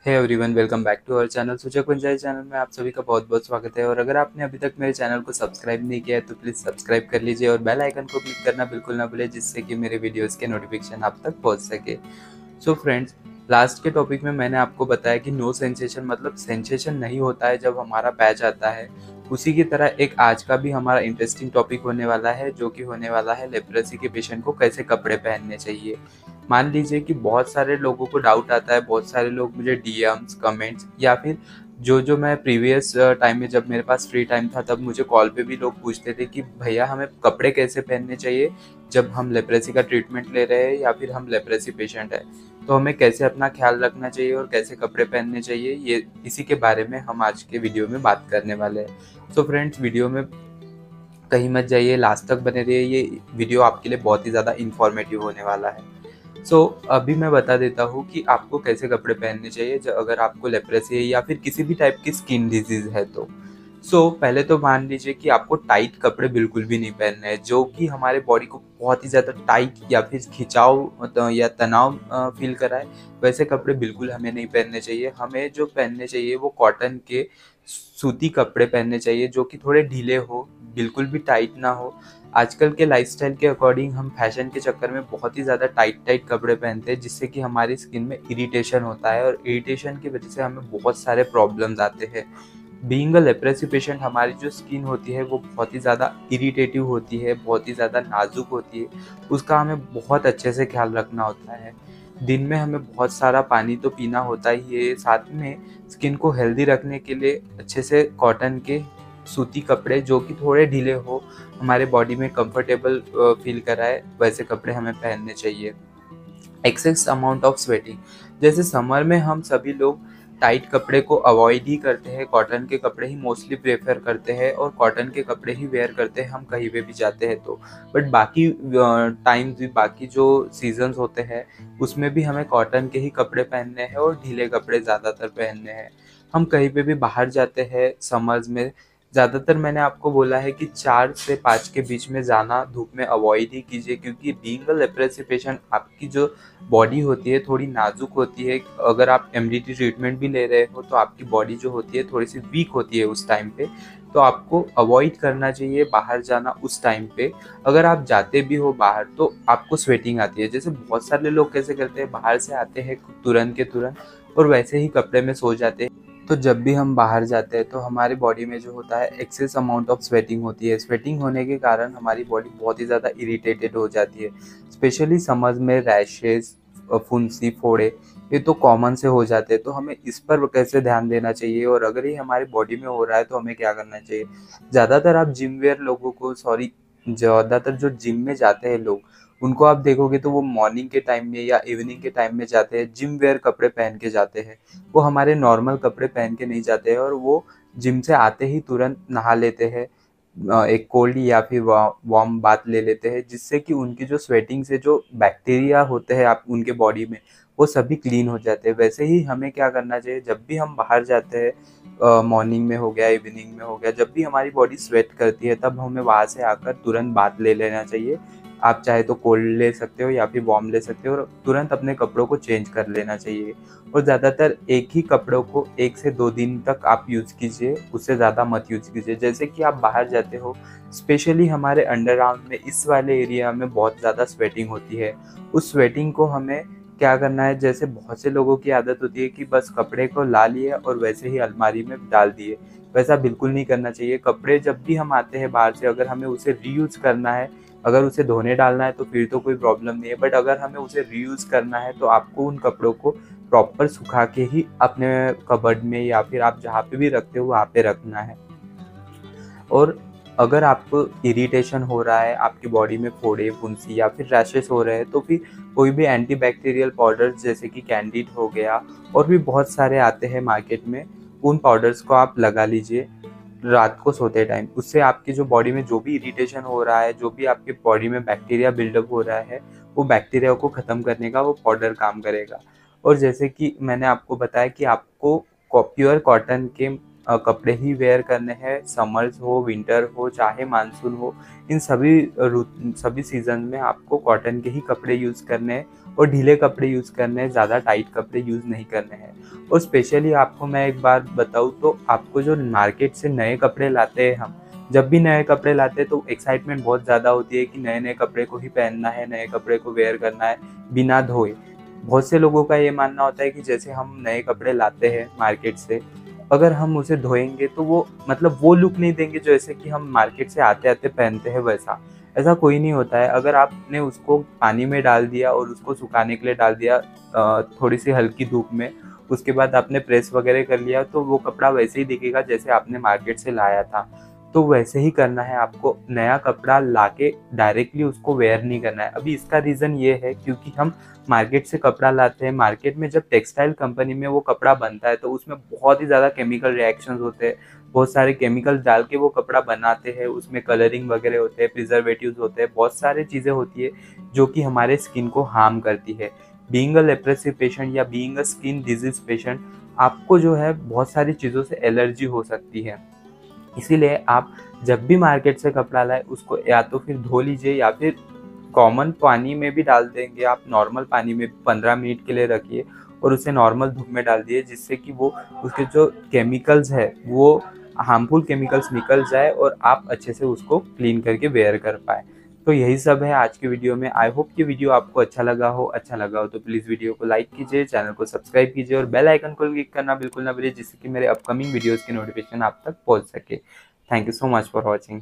Hey everyone, welcome back to our channel Suchak Panchayat channel में आप सभी का बहुत बहुत स्वागत है। और अगर आपने अभी तक मेरे चैनल को सब्सक्राइब नहीं किया है तो प्लीज़ सब्सक्राइब कर लीजिए और बेल आइकन को क्लिक करना बिल्कुल ना भूलें, जिससे कि मेरे वीडियोस के नोटिफिकेशन आप तक पहुंच सके। सो फ्रेंड्स, लास्ट के टॉपिक में मैंने आपको बताया कि नो सेंसेशन मतलब सेंसेशन नहीं होता है जब हमारा पैच आता है। उसी की तरह एक आज का भी हमारा इंटरेस्टिंग टॉपिक होने वाला है, जो कि होने वाला है लेप्रोसी के पेशेंट को कैसे कपड़े पहनने चाहिए। मान लीजिए कि बहुत सारे लोगों को डाउट आता है, बहुत सारे लोग मुझे डीएम्स, कमेंट्स या फिर जो मैं प्रीवियस टाइम में जब मेरे पास फ्री टाइम था तब मुझे कॉल पे भी लोग पूछते थे कि भैया हमें कपड़े कैसे पहनने चाहिए जब हम लेप्रेसी का ट्रीटमेंट ले रहे हैं या फिर हम लेप्रेसी पेशेंट है, तो हमें कैसे अपना ख्याल रखना चाहिए और कैसे कपड़े पहनने चाहिए। ये इसी के बारे में हम आज के वीडियो में बात करने वाले हैं। सो फ्रेंड्स, वीडियो में कहीं मत जाइए, लास्ट तक बने रहिए। ये वीडियो आपके लिए बहुत ही ज़्यादा इंफॉर्मेटिव होने वाला है। अभी मैं बता देता हूँ कि आपको कैसे कपड़े पहनने चाहिए अगर आपको लेप्रेसी है या फिर किसी भी टाइप की स्किन डिजीज है तो। पहले तो मान लीजिए कि आपको टाइट कपड़े बिल्कुल भी नहीं पहनने हैं, जो कि हमारे बॉडी को बहुत ही ज़्यादा टाइट या फिर खिंचाव या तनाव फील कराए। वैसे कपड़े बिल्कुल हमें नहीं पहनने चाहिए। हमें जो पहनने चाहिए वो कॉटन के सूती कपड़े पहनने चाहिए, जो कि थोड़े ढीले हो, बिल्कुल भी टाइट ना हो। आजकल के लाइफस्टाइल के अकॉर्डिंग हम फैशन के चक्कर में बहुत ही ज़्यादा टाइट टाइट कपड़े पहनते हैं, जिससे कि हमारी स्किन में इरिटेशन होता है और इरिटेशन की वजह से हमें बहुत सारे प्रॉब्लम्स आते हैं। बीइंग अ लेप्रेसी पेशेंट, हमारी जो स्किन होती है वो बहुत ही ज़्यादा इरिटेटिव होती है, बहुत ही ज़्यादा नाजुक होती है। उसका हमें बहुत अच्छे से ख्याल रखना होता है। दिन में हमें बहुत सारा पानी तो पीना होता ही है, साथ में स्किन को हेल्दी रखने के लिए अच्छे से कॉटन के सूती कपड़े जो कि थोड़े ढीले हो, हमारे बॉडी में कंफर्टेबल फील कराए, वैसे कपड़े हमें पहनने चाहिए। एक्सेस अमाउंट ऑफ स्वेटिंग, जैसे समर में हम सभी लोग टाइट कपड़े को अवॉइड ही करते हैं, कॉटन के कपड़े ही मोस्टली प्रेफर करते हैं और कॉटन के कपड़े ही वेयर करते हैं हम कहीं पे भी जाते हैं तो। बट बाकी टाइम्स भी, बाकी जो सीजन्स होते हैं उसमें भी हमें कॉटन के ही कपड़े पहनने हैं और ढीले कपड़े ज़्यादातर पहनने हैं। हम कहीं पे भी बाहर जाते हैं समर्स में, ज़्यादातर मैंने आपको बोला है कि 4 से 5 के बीच में जाना, धूप में अवॉइड ही कीजिए, क्योंकि बीइंग अ लेप्रोसी पेशेंट आपकी जो बॉडी होती है थोड़ी नाजुक होती है। अगर आप एमडीटी ट्रीटमेंट भी ले रहे हो तो आपकी बॉडी जो होती है थोड़ी सी वीक होती है उस टाइम पे, तो आपको अवॉइड करना चाहिए बाहर जाना उस टाइम पे। अगर आप जाते भी हो बाहर तो आपको स्वेटिंग आती है, जैसे बहुत सारे लोग कैसे करते हैं, बाहर से आते हैं तुरंत के तुरंत और वैसे ही कपड़े में सो जाते हैं। तो जब भी हम बाहर जाते हैं तो हमारी बॉडी में जो होता है एक्सेस अमाउंट ऑफ स्वेटिंग होती है। स्वेटिंग होने के कारण हमारी बॉडी बहुत ही ज़्यादा इरिटेटेड हो जाती है। स्पेशली समर्स में रैशेस, फुंसी, फोड़े, ये तो कॉमन से हो जाते हैं। तो हमें इस पर कैसे ध्यान देना चाहिए और अगर ये हमारी बॉडी में हो रहा है तो हमें क्या करना चाहिए। ज़्यादातर आप जिम वेयर लोगों को, ज़्यादातर जो जिम में जाते हैं लोग, उनको आप देखोगे तो वो मॉर्निंग के टाइम में या इवनिंग के टाइम में जाते हैं, जिम वेयर कपड़े पहन के जाते हैं। वो हमारे नॉर्मल कपड़े पहन के नहीं जाते हैं और वो जिम से आते ही तुरंत नहा लेते हैं, एक कोल्ड या फिर वार्म बात ले लेते हैं, जिससे कि उनकी जो स्वेटिंग से जो बैक्टीरिया होते हैं आप उनके बॉडी में, वो सभी क्लीन हो जाते हैं। वैसे ही हमें क्या करना चाहिए, जब भी हम बाहर जाते हैं, मॉर्निंग में हो गया, इवनिंग में हो गया, जब भी हमारी बॉडी स्वेट करती है तब हमें वहाँ से आकर तुरंत बात ले लेना चाहिए। आप चाहे तो कोल्ड ले सकते हो या फिर वार्म ले सकते हो और तुरंत अपने कपड़ों को चेंज कर लेना चाहिए। और ज़्यादातर एक ही कपड़ों को 1 से 2 दिन तक आप यूज़ कीजिए, उससे ज़्यादा मत यूज़ कीजिए। जैसे कि आप बाहर जाते हो, स्पेशली हमारे अंडर आर्म में, इस वाले एरिया में बहुत ज़्यादा स्वेटिंग होती है। उस स्वेटिंग को हमें क्या करना है, जैसे बहुत से लोगों की आदत होती है कि बस कपड़े को ला लिए और वैसे ही अलमारी में डाल दिए, वैसा बिल्कुल नहीं करना चाहिए। कपड़े जब भी हम आते हैं बाहर से, अगर हमें उसे रीयूज़ करना है, अगर उसे धोने डालना है तो फिर तो कोई प्रॉब्लम नहीं है, बट अगर हमें उसे रीयूज़ करना है तो आपको उन कपड़ों को प्रॉपर सुखा के ही अपने कबर्ड में या फिर आप जहाँ पे भी रखते हो वहाँ पे रखना है। और अगर आपको इरिटेशन हो रहा है, आपकी बॉडी में फोड़े, फुंसी या फिर रैशेस हो रहे हैं, तो फिर कोई भी एंटीबैक्टीरियल पाउडर्स जैसे कि कैंडिड हो गया, और भी बहुत सारे आते हैं मार्केट में, उन पाउडर्स को आप लगा लीजिए रात को सोते टाइम। उससे आपकी जो बॉडी में जो भी इरिटेशन हो रहा है, जो भी आपकी बॉडी में बैक्टीरिया बिल्डअप हो रहा है, वो बैक्टीरिया को ख़त्म करने का वो पाउडर काम करेगा। और जैसे कि मैंने आपको बताया कि आपको प्योर कॉटन के कपड़े ही वेयर करने हैं, समर्स हो, विंटर हो, चाहे मानसून हो, इन सभी सीज़न में आपको कॉटन के ही कपड़े यूज़ करने हैं और ढीले कपड़े यूज़ करने हैं, ज़्यादा टाइट कपड़े यूज़ नहीं करने हैं। और स्पेशली आपको मैं एक बात बताऊँ तो आपको जो मार्केट से नए कपड़े लाते हैं हम, जब भी नए कपड़े लाते हैं तो एक्साइटमेंट बहुत ज़्यादा होती है कि नए-नए कपड़े को ही पहनना है, नए कपड़े को वेयर करना है बिना धोए। बहुत से लोगों का ये मानना होता है कि जैसे हम नए कपड़े लाते हैं मार्केट से, अगर हम उसे धोएँगे तो वो मतलब वो लुक नहीं देंगे जैसे कि हम मार्केट से आते-आते पहनते हैं वैसा। ऐसा कोई नहीं होता है। अगर आपने उसको पानी में डाल दिया और उसको सुखाने के लिए डाल दिया थोड़ी-सी हल्की धूप में, उसके बाद आपने प्रेस वगैरह कर लिया तो वो कपड़ा वैसे ही दिखेगा जैसे आपने मार्केट से लाया था। तो वैसे ही करना है आपको, नया कपड़ा लाके डायरेक्टली उसको वेयर नहीं करना है। अभी इसका रीज़न ये है क्योंकि हम मार्केट से कपड़ा लाते हैं, मार्केट में जब टेक्सटाइल कंपनी में वो कपड़ा बनता है तो उसमें बहुत ही ज़्यादा केमिकल रिएक्शंस होते हैं, बहुत सारे केमिकल्स डाल के वो कपड़ा बनाते हैं, उसमें कलरिंग वगैरह होते हैं, प्रिजर्वेटिव्स होते हैं, बहुत सारी चीज़ें होती है जो कि हमारे स्किन को हार्म करती है। बीइंग अ लेप्रोसी पेशेंट या being a skin disease patient, आपको जो है बहुत सारी चीज़ों से एलर्जी हो सकती है। इसीलिए आप जब भी मार्केट से कपड़ा लाएँ उसको या तो फिर धो लीजिए या फिर कॉमन पानी में भी डाल देंगे आप, नॉर्मल पानी में 15 मिनट के लिए रखिए और उसे नॉर्मल धूप में डाल दिए जिससे कि वो उसके जो केमिकल्स है वो हार्मफुल केमिकल्स निकल जाए और आप अच्छे से उसको क्लीन करके वेयर कर पाएँ। तो यही सब है आज की वीडियो में। आई होप कि वीडियो आपको अच्छा लगा हो तो प्लीज़ वीडियो को लाइक कीजिए, चैनल को सब्सक्राइब कीजिए और बेल आइकन को क्लिक करना बिल्कुल ना भूलिए जिससे कि मेरे अपकमिंग वीडियोज़ की नोटिफिकेशन आप तक पहुँच सके। Thank you so much for watching.